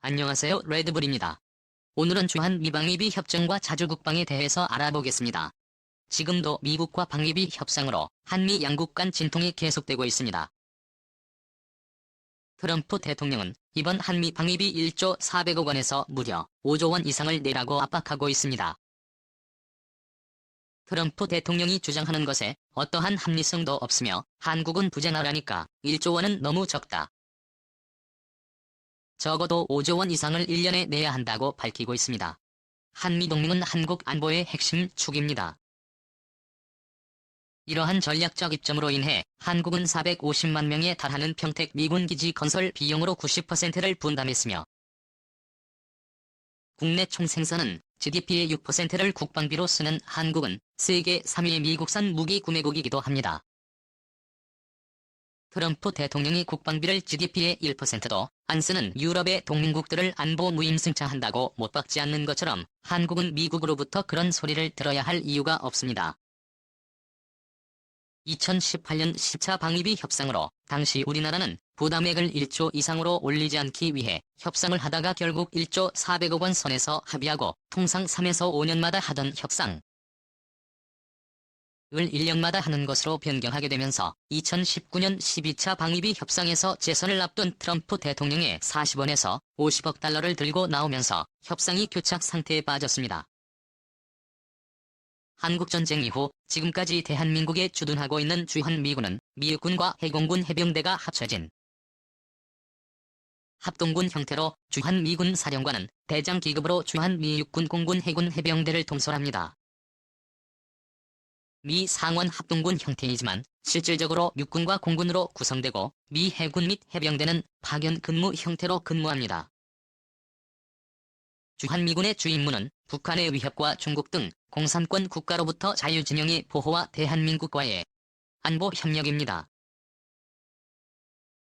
안녕하세요, 레드불입니다. 오늘은 주한미방위비 협정과 자주국방에 대해서 알아보겠습니다. 지금도 미국과 방위비 협상으로 한미 양국 간 진통이 계속되고 있습니다. 트럼프 대통령은 이번 한미 방위비 1조 400억 원에서 무려 5조 원 이상을 내라고 압박하고 있습니다. 트럼프 대통령이 주장하는 것에 어떠한 합리성도 없으며 한국은 부자나라니까 1조 원은 너무 적다. 적어도 5조 원 이상을 1년에 내야 한다고 밝히고 있습니다. 한미동맹은 한국 안보의 핵심 축입니다. 이러한 전략적 입점으로 인해 한국은 450만 명에 달하는 평택 미군 기지 건설 비용으로 90%를 분담했으며 국내 총생산은 GDP의 6%를 국방비로 쓰는 한국은 세계 3위의 미국산 무기 구매국이기도 합니다. 트럼프 대통령이 국방비를 GDP의 1%도 안 쓰는 유럽의 동맹국들을 안보 무임승차한다고 못 박지 않는 것처럼 한국은 미국으로부터 그런 소리를 들어야 할 이유가 없습니다. 2018년 10차 방위비 협상으로 당시 우리나라는 부담액을 1조 이상으로 올리지 않기 위해 협상을 하다가 결국 1조 400억 원 선에서 합의하고 통상 3에서 5년마다 하던 협상 을 1년마다 하는 것으로 변경하게 되면서 2019년 12차 방위비 협상에서 재선을 앞둔 트럼프 대통령의 40원에서 50억 달러를 들고 나오면서 협상이 교착 상태에 빠졌습니다. 한국전쟁 이후 지금까지 대한민국에 주둔하고 있는 주한미군은 미육군과 해공군 해병대가 합쳐진 합동군 형태로 주한미군 사령관은 대장 기급으로 주한미육군 공군 해군 해병대를 통솔합니다. 미 상원 합동군 형태이지만 실질적으로 육군과 공군으로 구성되고 미 해군 및 해병대는 파견 근무 형태로 근무합니다. 주한미군의 주임무는 북한의 위협과 중국 등 공산권 국가로부터 자유진영의 보호와 대한민국과의 안보 협력입니다.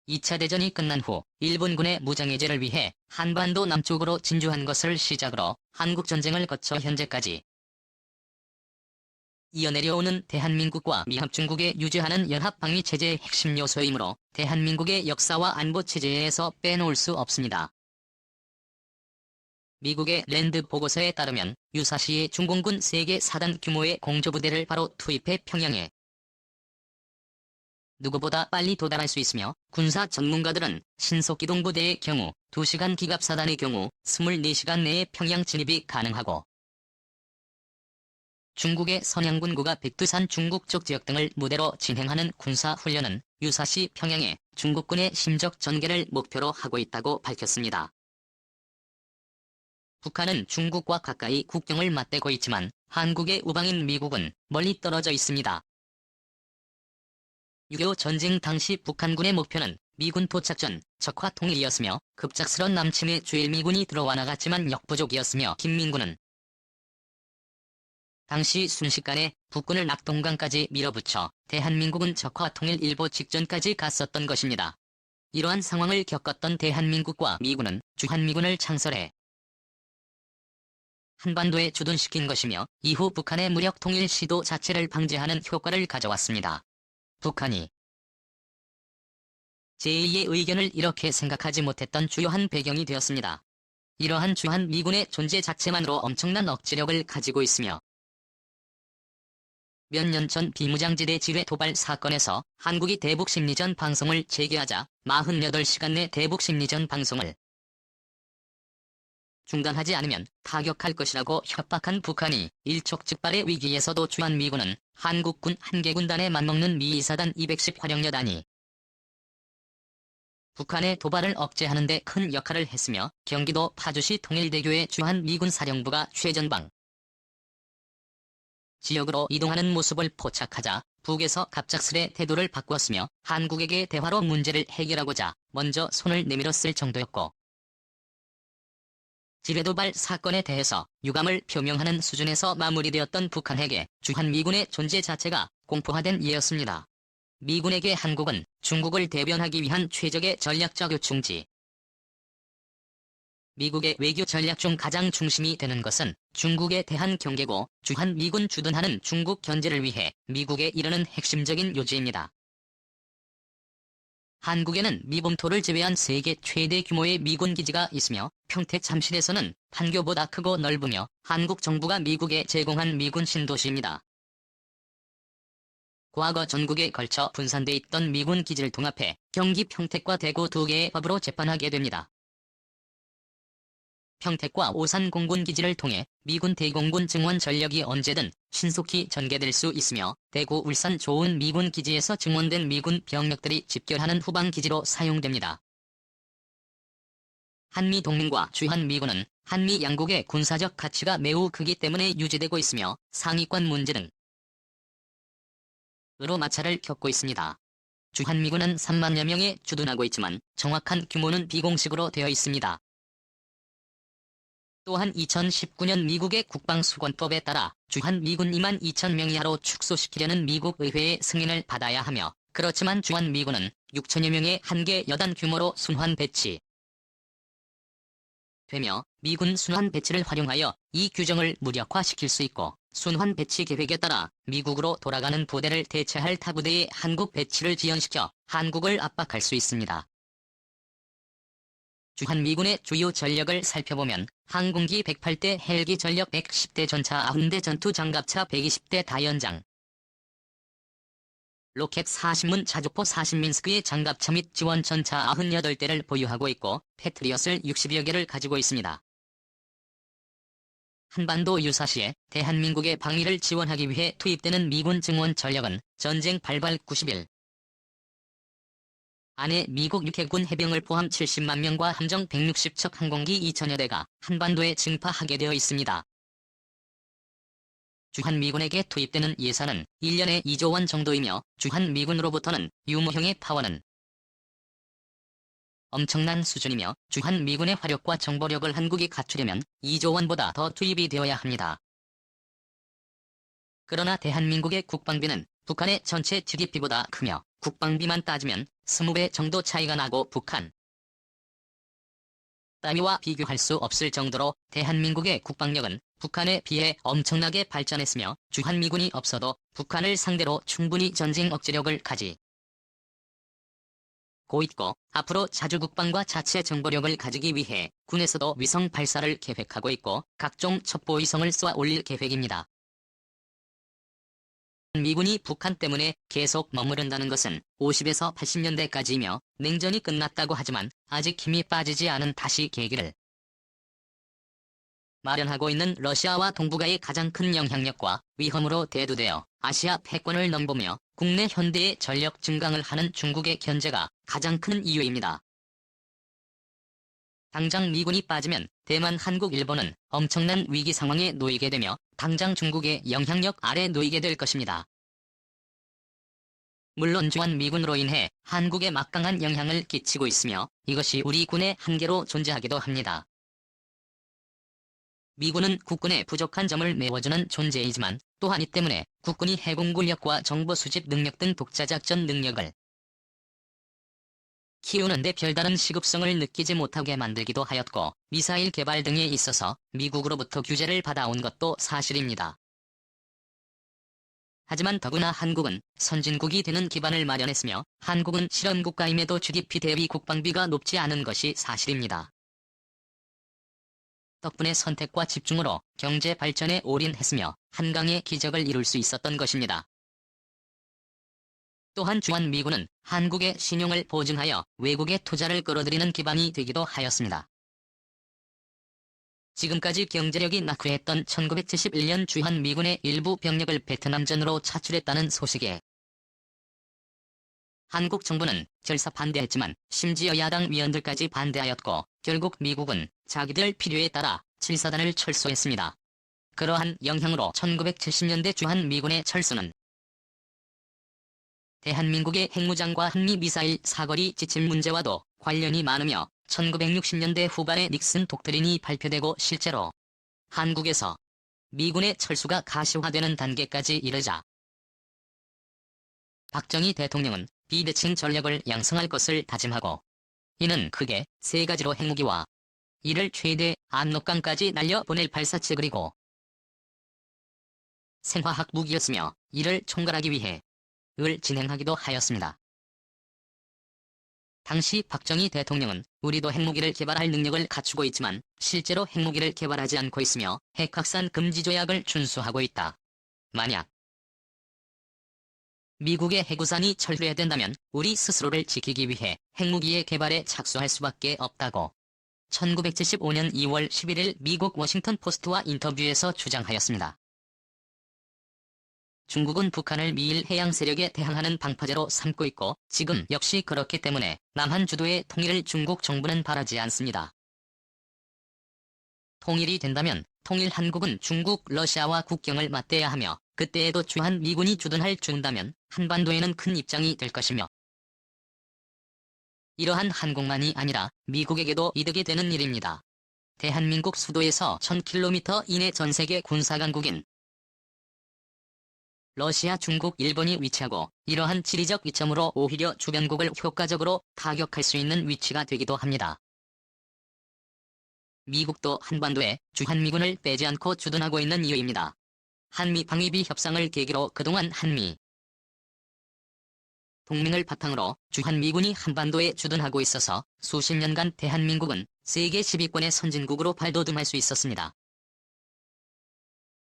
2차 대전이 끝난 후 일본군의 무장해제를 위해 한반도 남쪽으로 진주한 것을 시작으로 한국전쟁을 거쳐 현재까지 이어내려오는 대한민국과 미합중국에 유지하는 연합방위체제의 핵심 요소이므로 대한민국의 역사와 안보체제에서 빼놓을 수 없습니다. 미국의 랜드 보고서에 따르면 유사시에 중공군 세계 4단 규모의 공조부대를 바로 투입해 평양에 누구보다 빨리 도달할 수 있으며 군사 전문가들은 신속기동부대의 경우 2시간 기갑사단의 경우 24시간 내에 평양 진입이 가능하고 중국의 선양군구가 백두산 중국 쪽 지역 등을 무대로 진행하는 군사훈련은 유사시 평양에 중국군의 심적 전개를 목표로 하고 있다고 밝혔습니다. 북한은 중국과 가까이 국경을 맞대고 있지만 한국의 우방인 미국은 멀리 떨어져 있습니다. 6.25 전쟁 당시 북한군의 목표는 미군 도착 전 적화 통일이었으며 급작스런 남침에 주일미군이 들어와 나갔지만 역부족이었으며 김민구는 당시 순식간에 북군을 낙동강까지 밀어붙여 대한민국은 적화 통일 일보 직전까지 갔었던 것입니다. 이러한 상황을 겪었던 대한민국과 미군은 주한미군을 창설해 한반도에 주둔시킨 것이며 이후 북한의 무력 통일 시도 자체를 방지하는 효과를 가져왔습니다. 북한이 제2의 의견을 이렇게 생각하지 못했던 주요한 배경이 되었습니다. 이러한 주한미군의 존재 자체만으로 엄청난 억지력을 가지고 있으며 몇 년 전 비무장지대 지뢰 도발 사건에서 한국이 대북심리전 방송을 재개하자 48시간 내 대북심리전 방송을 중단하지 않으면 타격할 것이라고 협박한 북한이 일촉즉발의 위기에서도 주한미군은 한국군 한개 군단에 맞먹는 미2사단 210 활용여단이 북한의 도발을 억제하는 데 큰 역할을 했으며 경기도 파주시 통일대교의 주한미군 사령부가 최전방 지역으로 이동하는 모습을 포착하자 북에서 갑작스레 태도를 바꾸었으며 한국에게 대화로 문제를 해결하고자 먼저 손을 내밀었을 정도였고 지뢰도발 사건에 대해서 유감을 표명하는 수준에서 마무리되었던 북한에게 주한미군의 존재 자체가 공포화된 예였습니다. 미군에게 한국은 중국을 대변하기 위한 최적의 전략적 요충지 미국의 외교 전략 중 가장 중심이 되는 것은 중국에 대한 경계고 주한미군 주둔하는 중국 견제를 위해 미국에 이르는 핵심적인 요지입니다. 한국에는 미봉토를 제외한 세계 최대 규모의 미군 기지가 있으며 평택 잠실에서는 판교보다 크고 넓으며 한국 정부가 미국에 제공한 미군 신도시입니다. 과거 전국에 걸쳐 분산돼 있던 미군 기지를 통합해 경기 평택과 대구 두 개의 법으로 재판하게 됩니다. 평택과 오산 공군 기지를 통해 미군 대공군 증원 전력이 언제든 신속히 전개될 수 있으며 대구 울산 좋은 미군 기지에서 증원된 미군 병력들이 집결하는 후방 기지로 사용됩니다. 한미 동맹과 주한미군은 한미 양국의 군사적 가치가 매우 크기 때문에 유지되고 있으며 상위권 문제 등으로 마찰을 겪고 있습니다. 주한미군은 3만여 명에 주둔하고 있지만 정확한 규모는 비공식으로 되어 있습니다. 또한 2019년 미국의 국방수권법에 따라 주한미군 2만 2천 명 이하로 축소시키려는 미국 의회의 승인을 받아야 하며 그렇지만 주한미군은 6천여 명의 한개 여단 규모로 순환 배치 되며 미군 순환 배치를 활용하여 이 규정을 무력화시킬 수 있고 순환 배치 계획에 따라 미국으로 돌아가는 부대를 대체할 타부대의 한국 배치를 지연시켜 한국을 압박할 수 있습니다. 주한미군의 주요 전력을 살펴보면 항공기 108대, 헬기 전력 110대, 전차 90대, 전투장갑차 120대 다연장, 로켓 40문, 자주포 40민스크의 장갑차 및 지원 전차 98대를 보유하고 있고 패트리엇을 60여 개를 가지고 있습니다. 한반도 유사시에 대한민국의 방위를 지원하기 위해 투입되는 미군 증원 전력은 전쟁 발발 90일 안에 미국 육해군 해병을 포함 70만 명과 함정 160척 항공기 2천여 대가 한반도에 증파하게 되어 있습니다. 주한미군에게 투입되는 예산은 1년에 2조 원 정도이며 주한미군으로부터는 유무형의 파워는 엄청난 수준이며 주한미군의 화력과 정보력을 한국이 갖추려면 2조 원보다 더 투입이 되어야 합니다. 그러나 대한민국의 국방비는 북한의 전체 GDP보다 크며 국방비만 따지면 20배 정도 차이가 나고 북한 따위와 비교할 수 없을 정도로 대한민국의 국방력은 북한에 비해 엄청나게 발전했으며 주한미군이 없어도 북한을 상대로 충분히 전쟁 억제력을 가지고 있고 앞으로 자주국방과 자체 정보력을 가지기 위해 군에서도 위성 발사를 계획하고 있고 각종 첩보위성을 쏘아 올릴 계획입니다. 미군이 북한 때문에 계속 머무른다는 것은 50에서 80년대까지이며 냉전이 끝났다고 하지만 아직 힘이 빠지지 않은 다시 계기를 마련하고 있는 러시아와 동북아의 가장 큰 영향력과 위험으로 대두되어 아시아 패권을 넘보며 국내 현대의 전력 증강을 하는 중국의 견제가 가장 큰 이유입니다. 당장 미군이 빠지면 대만, 한국, 일본은 엄청난 위기 상황에 놓이게 되며 당장 중국의 영향력 아래 놓이게 될 것입니다. 물론 주한미군으로 인해 한국에 막강한 영향을 끼치고 있으며 이것이 우리 군의 한계로 존재하기도 합니다. 미군은 국군의 부족한 점을 메워주는 존재이지만 또한 이 때문에 국군이 해공군력과 정보 수집 능력 등 독자작전 능력을 키우는데 별다른 시급성을 느끼지 못하게 만들기도 하였고 미사일 개발 등에 있어서 미국으로부터 규제를 받아온 것도 사실입니다. 하지만 더구나 한국은 선진국이 되는 기반을 마련했으며 한국은 실험국가임에도 GDP 대비 국방비가 높지 않은 것이 사실입니다. 덕분에 선택과 집중으로 경제 발전에 올인했으며 한강의 기적을 이룰 수 있었던 것입니다. 또한 주한미군은 한국의 신용을 보증하여 외국의 투자를 끌어들이는 기반이 되기도 하였습니다. 지금까지 경제력이 낙후했던 1971년 주한미군의 일부 병력을 베트남전으로 차출했다는 소식에 한국 정부는 결사 반대했지만 심지어 야당 위원들까지 반대하였고 결국 미국은 자기들 필요에 따라 7사단을 철수했습니다. 그러한 영향으로 1970년대 주한미군의 철수는 대한민국의 핵무장과 한미미사일 사거리 지침 문제와도 관련이 많으며 1960년대 후반에 닉슨 독트린이 발표되고 실제로 한국에서 미군의 철수가 가시화되는 단계까지 이르자 박정희 대통령은 비대칭 전력을 양성할 것을 다짐하고 이는 크게 세 가지로 핵무기와 이를 최대 압록강까지 날려보낼 발사체 그리고 생화학 무기였으며 이를 총괄하기 위해 을 진행하기도 하였습니다. 당시 박정희 대통령은 우리도 핵무기를 개발할 능력을 갖추고 있지만 실제로 핵무기를 개발하지 않고 있으며 핵확산 금지 조약을 준수하고 있다. 만약 미국의 핵우산이 철수된다면 우리 스스로를 지키기 위해 핵무기의 개발에 착수할 수밖에 없다고 1975년 2월 11일 미국 워싱턴 포스트와 인터뷰에서 주장하였습니다. 중국은 북한을 미일 해양 세력에 대항하는 방파제로 삼고 있고 지금 역시 그렇기 때문에 남한 주도의 통일을 중국 정부는 바라지 않습니다. 통일이 된다면 통일 한국은 중국, 러시아와 국경을 맞대야 하며 그때에도 주한 미군이 주둔할 준다면 한반도에는 큰 입장이 될 것이며 이러한 한국만이 아니라 미국에게도 이득이 되는 일입니다. 대한민국 수도에서 1000km 이내 전세계 군사강국인 러시아, 중국, 일본이 위치하고 이러한 지리적 이점으로 오히려 주변국을 효과적으로 타격할 수 있는 위치가 되기도 합니다. 미국도 한반도에 주한미군을 빼지 않고 주둔하고 있는 이유입니다. 한미 방위비 협상을 계기로 그동안 한미 동맹을 바탕으로 주한미군이 한반도에 주둔하고 있어서 수십 년간 대한민국은 세계 10위권의 선진국으로 발돋움할 수 있었습니다.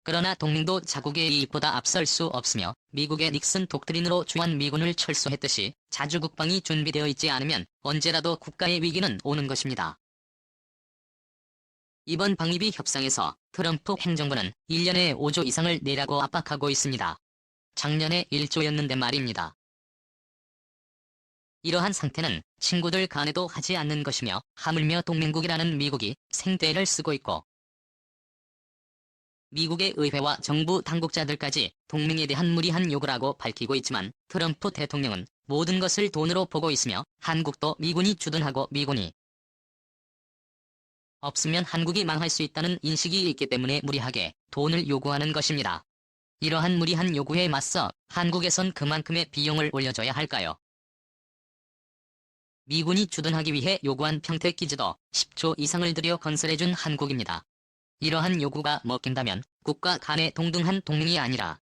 그러나 동맹도 자국의 이익보다 앞설 수 없으며 미국의 닉슨 독트린으로 주한미군을 철수했듯이 자주국방이 준비되어 있지 않으면 언제라도 국가의 위기는 오는 것입니다. 이번 방위비 협상에서 트럼프 행정부는 1년에 5조 이상을 내라고 압박하고 있습니다. 작년에 1조였는데 말입니다. 이러한 상태는 친구들 간에도 하지 않는 것이며 하물며 동맹국이라는 미국이 생떼를 쓰고 있고 미국의 의회와 정부 당국자들까지 동맹에 대한 무리한 요구라고 밝히고 있지만 트럼프 대통령은 모든 것을 돈으로 보고 있으며 한국도 미군이 주둔하고 미군이 없으면 한국이 망할 수 있다는 인식이 있기 때문에 무리하게 돈을 요구하는 것입니다. 이러한 무리한 요구에 맞서 한국에선 그만큼의 비용을 올려줘야 할까요? 미군이 주둔하기 위해 요구한 평택기지도 10조 이상을 들여 건설해준 한국입니다. 이러한 요구가 먹힌다면 국가 간의 동등한 동맹이 아니라